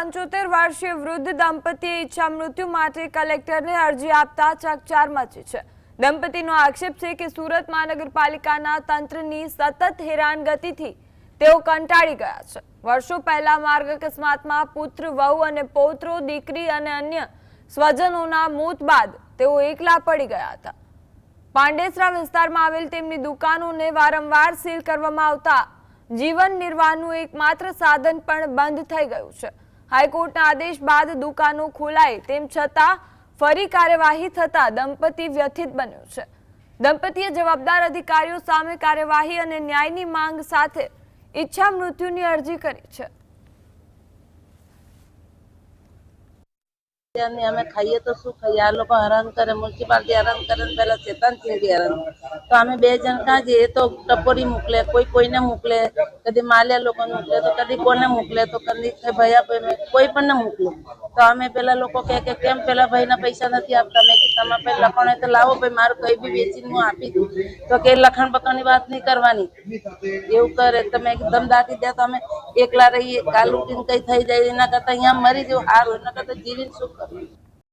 75 વર્ષીય વૃદ્ધ દંપતીએ ઈચ્છા મૃત્યુ માટે કલેક્ટરને અરજી આપતા ચકચાર મચી છે। દંપતીનો આક્ષેપ છે કે સુરત મહાનગરપાલિકાના તંત્રની સતત હેરાનગતિથી તેઓ કંટાળી ગયા છે। વર્ષો પહેલા માર્ગ અકસ્માતમાં પુત્ર, વહુ અને પૌત્રો, દીકરી અને અન્ય સ્વજનોના મોત બાદ તેઓ એકલા પડી ગયા હતા। પાંડેસરા વિસ્તારમાં આવેલ તેમની દુકાનોને વારંવાર સીલ કરવામાં આવતા જીવન નિર્વાહનું એકમાત્ર સાધન પણ બંધ થઈ ગયું છે। હાઈકોર્ટના આદેશ બાદ દુકાનો ખોલાઈ તેમ છતાં ફરી કાર્યવાહી થતા દંપતી વ્યથિત બન્યું છે। દંપતીએ જવાબદાર અધિકારીઓ સામે કાર્યવાહી અને ન્યાયની માંગ સાથે ઈચ્છા મૃત્યુની અરજી કરી છે। અમે ખાઈએ તો શું ખાઈએ? આ લોકો હેરાન કરે, મ્યુનિસિપાલિટી હેરાન કરે, પેલા ચેતન સિંહ હેરાન। તો અમે બે જણ કાં જઈએ તો ટપોરી મોકલે, કોઈ કોઈને મોકલે, કદી માલ્યા લોકો મોકલે તો કદી કોને મોકલે તો કદી ભૈયા કોઈ પણ ને મોકલે। તો અમે પેલા લોકો કહે કે કેમ પેલા ભાઈના પૈસા નથી આપતા? મેં કીધું તમે પેલા લખણ હોય તો લાવો ભાઈ, મારું કઈ બી વેચીને હું આપી દઉં। તો કે લખણ બખણની વાત નહીં કરવાની, એવું કરે। તમે એકદમ દાટી દે તો અમે એકલા રહીએ, કાલ ઉઠીને કઈ થઈ જાય, એના કરતા અહીંયા મરી જવું સારું, એના કરતા જીવીને શું કરવું?